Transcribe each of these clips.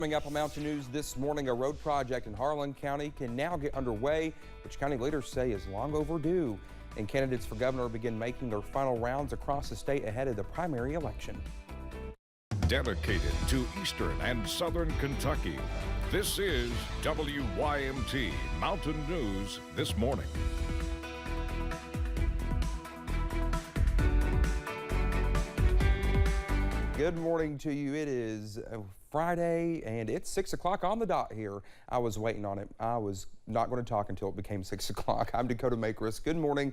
Coming up on Mountain News this morning, a road project in Harlan County can now get underway, which county leaders say is long overdue. And candidates for governor begin making their final rounds across the state ahead of the primary election. Dedicated to Eastern and Southern Kentucky, this is WYMT Mountain News this morning. Good morning to you. It is Friday and it's 6 o'clock on the dot here. I was waiting on it. I was not going to talk until it became 6 o'clock. I'm Dakota Makris. Good morning.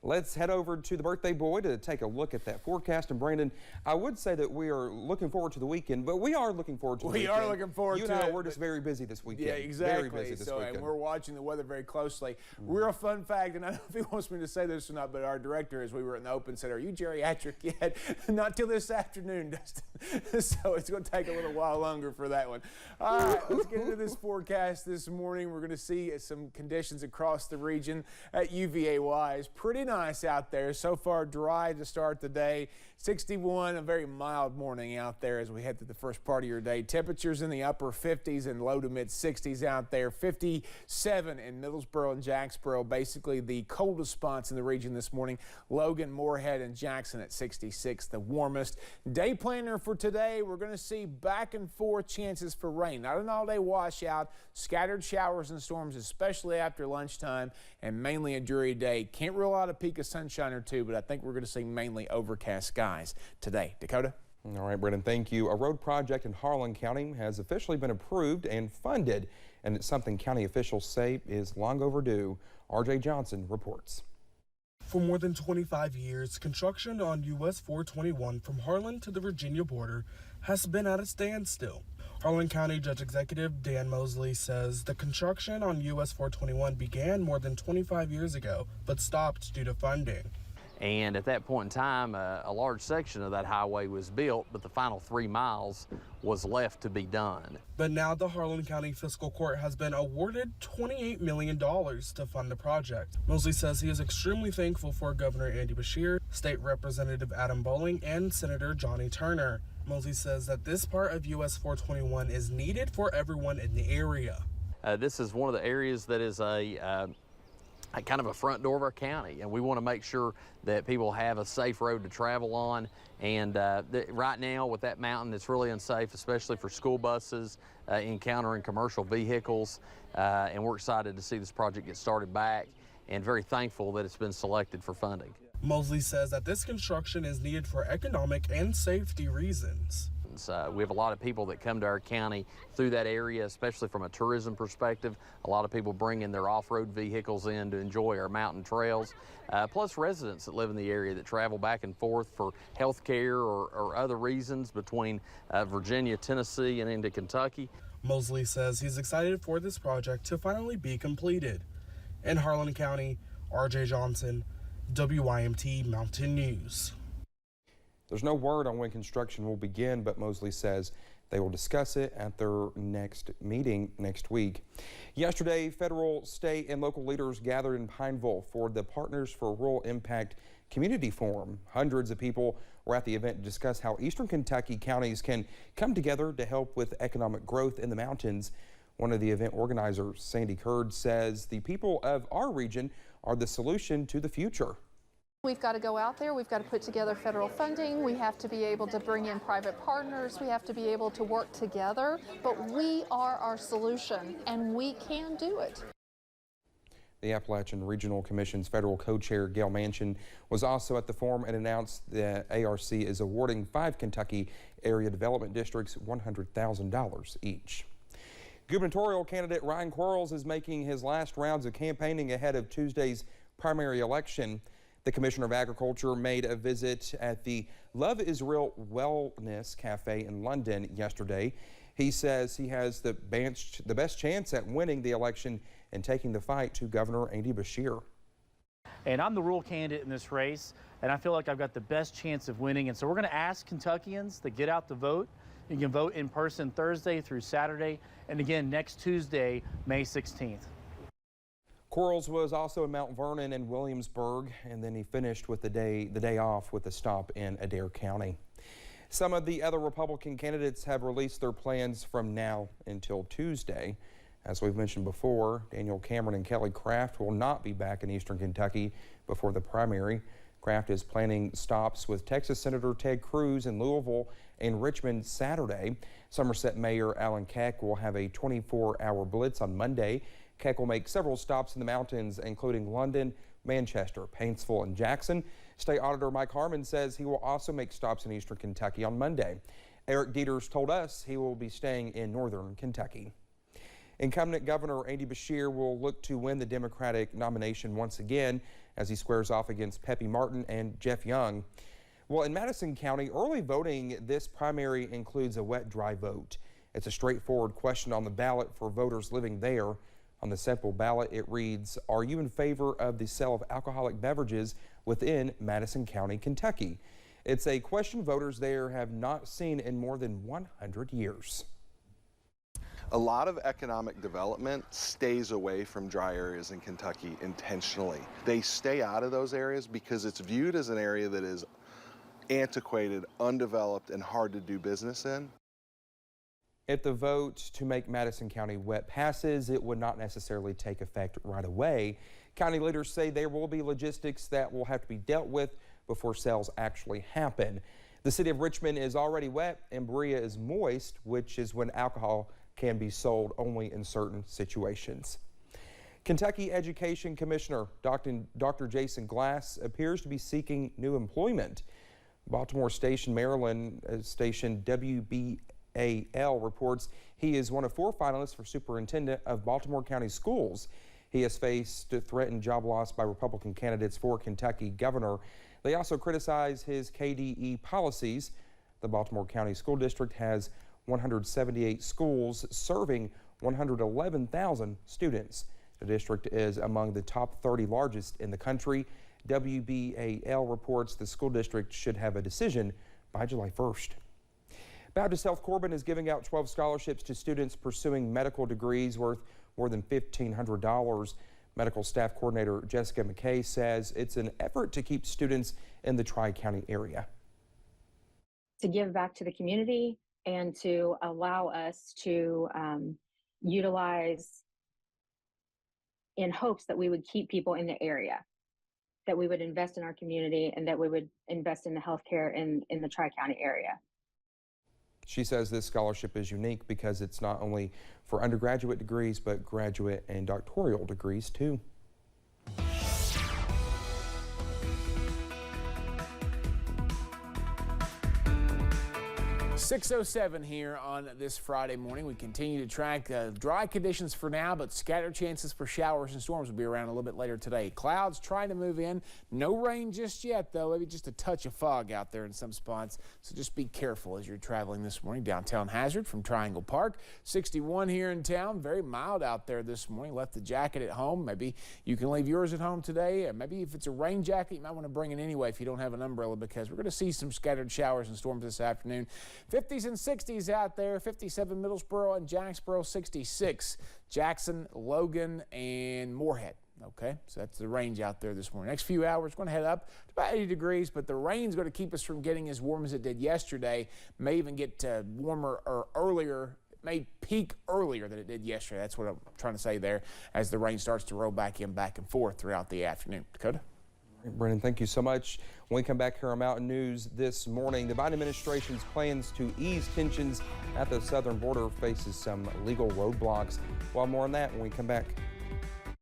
Let's head over to the birthday boy to take a look at that forecast. And Brandon, I would say that we are looking forward to the weekend, but we are looking forward to the weekend. We are looking forward to it. You and I, we're just very busy this weekend. Yeah, exactly. Very busy this weekend. And we're watching the weather very closely. Real fun fact, and I don't know if he wants me to say this or not, but our director, as we were in the open, said, "Are you geriatric yet?" Not till this afternoon, Dustin. So it's going to take a little while longer for that one. All right, let's get into this forecast this morning. We're going to see some conditions across the region at UVA-wise. Pretty nice out there. So far dry to start the day. 61, a very mild morning out there as we head through the first part of your day. Temperatures in the upper 50s and low to mid 60s out there. 57 in Middlesboro and Jacksboro, basically the coldest spots in the region this morning. Logan, Moorhead, and Jackson at 66, the warmest. Day planner for today, we're going to see back and forth chances for rain. Not an all-day washout, scattered showers and storms, especially after lunchtime, and mainly a dreary day. Can't rule out a peak of sunshine or two, but I think we're going to see mainly overcast skies today. Dakota? All right, Brendan, thank you. A road project in Harlan County has officially been approved and funded, and it's something county officials say is long overdue. RJ Johnson reports. For more than 25 years, construction on US 421 from Harlan to the Virginia border has been at a standstill. Harlan County Judge Executive Dan Mosley says the construction on US 421 began more than 25 years ago, but stopped due to funding. And at that point in time, a large section of that highway was built, but the final 3 miles was left to be done. But now the Harlan County Fiscal Court has been awarded $28 million to fund the project. Mosley says he is extremely thankful for Governor Andy Beshear, State Representative Adam Bowling, and Senator Johnny Turner. Mosley says that this part of US 421 is needed for everyone in the area. This is one of the areas that is a kind of a front door of our county, and we want to make sure that people have a safe road to travel on. And right now with that mountain, it's really unsafe, especially for school buses encountering commercial vehicles. And we're excited to see this project get started back and very thankful that it's been selected for funding. Mosley says that this construction is needed for economic and safety reasons. We have a lot of people that come to our county through that area, especially from a tourism perspective. A lot of people bring in their off-road vehicles in to enjoy our mountain trails, plus residents that live in the area that travel back and forth for health care or other reasons between Virginia, Tennessee, and into Kentucky. Mosley says he's excited for this project to finally be completed. In Harlan County, RJ Johnson, WYMT Mountain News. There's no word on when construction will begin, but Mosley says they will discuss it at their next meeting next week. Yesterday, federal, state, and local leaders gathered in Pineville for the Partners for Rural Impact Community Forum. Hundreds of people were at the event to discuss how eastern Kentucky counties can come together to help with economic growth in the mountains. One of the event organizers, Sandy Curd, says the people of our region are the solution to the future. We've got to go out there, we've got to put together federal funding, we have to be able to bring in private partners, we have to be able to work together, but we are our solution and we can do it. The Appalachian Regional Commission's federal co-chair Gail Manchin was also at the forum and announced that ARC is awarding 5 Kentucky area development districts $100,000 each. Gubernatorial candidate Ryan Quarles is making his last rounds of campaigning ahead of Tuesday's primary election. The Commissioner of Agriculture made a visit at the Love Israel Wellness Cafe in London yesterday. He says he has the best chance at winning the election and taking the fight to Governor Andy Beshear. And I'm the rural candidate in this race, and I feel like I've got the best chance of winning. And so we're going to ask Kentuckians to get out to vote. You can vote in person Thursday through Saturday, and again next Tuesday, May 16th. Quarles was also in Mount Vernon and Williamsburg, and then he finished with the day off with a stop in Adair County. Some of the other Republican candidates have released their plans from now until Tuesday. As we've mentioned before, Daniel Cameron and Kelly Craft will not be back in Eastern Kentucky before the primary. Craft is planning stops with Texas Senator Ted Cruz in Louisville and Richmond Saturday. Somerset Mayor Alan Keck will have a 24-hour blitz on Monday. Keck will make several stops in the mountains, including London, Manchester, Paintsville, and Jackson. State Auditor Mike Harmon says he will also make stops in Eastern Kentucky on Monday. Eric Dieters told us he will be staying in Northern Kentucky. Incumbent Governor Andy Beshear will look to win the Democratic nomination once again as he squares off against Pepe Martin and Jeff Young. Well, in Madison County, early voting this primary includes a wet-dry vote. It's a straightforward question on the ballot for voters living there. On the simple ballot, it reads, are you in favor of the sale of alcoholic beverages within Madison County, Kentucky? It's a question voters there have not seen in more than 100 years. A lot of economic development stays away from dry areas in Kentucky intentionally. They stay out of those areas because it's viewed as an area that is antiquated, undeveloped, and hard to do business in. If the vote to make Madison County wet passes, it would not necessarily take effect right away. County leaders say there will be logistics that will have to be dealt with before sales actually happen. The city of Richmond is already wet and Berea is moist, which is when alcohol can be sold only in certain situations. Kentucky Education Commissioner Dr. Jason Glass appears to be seeking new employment. Baltimore Station, Maryland station WBAL reports he is one of 4 finalists for superintendent of Baltimore County Schools. He has faced threatened job loss by Republican candidates for Kentucky governor. They also criticize his KDE policies. The Baltimore County School District has 178 schools serving 111,000 students. The district is among the top 30 largest in the country. WBAL reports the school district should have a decision by July 1st. Baptist Health Corbin is giving out 12 scholarships to students pursuing medical degrees worth more than $1,500. Medical staff coordinator Jessica McKay says it's an effort to keep students in the Tri-County area. To give back to the community and to allow us to utilize in hopes that we would keep people in the area, that we would invest in our community, and that we would invest in the healthcare in the Tri-County area. She says this scholarship is unique because it's not only for undergraduate degrees, but graduate and doctoral degrees too. 6:07 here on this Friday morning. We continue to track dry conditions for now, but scattered chances for showers and storms will be around a little bit later today. Clouds trying to move in. No rain just yet, though. Maybe just a touch of fog out there in some spots. So just be careful as you're traveling this morning. Downtown Hazard from Triangle Park. 61 here in town. Very mild out there this morning. Left the jacket at home. Maybe you can leave yours at home today. Or maybe if it's a rain jacket, you might want to bring it anyway if you don't have an umbrella, because we're going to see some scattered showers and storms this afternoon. 50s and 60s out there. 57 Middlesboro and Jacksboro, 66 Jackson, Logan, and Moorhead. Okay, so that's the range out there this morning. Next few hours, going to head up to about 80 degrees, but the rain's going to keep us from getting as warm as it did yesterday. May even get warmer or earlier. It may peak earlier than it did yesterday. That's what I'm trying to say there as the rain starts to roll back in, back and forth throughout the afternoon. Dakota? Brennan, thank you so much. When we come back here on Mountain News this morning, the Biden administration's plans to ease tensions at the southern border faces some legal roadblocks. Well, more on that when we come back.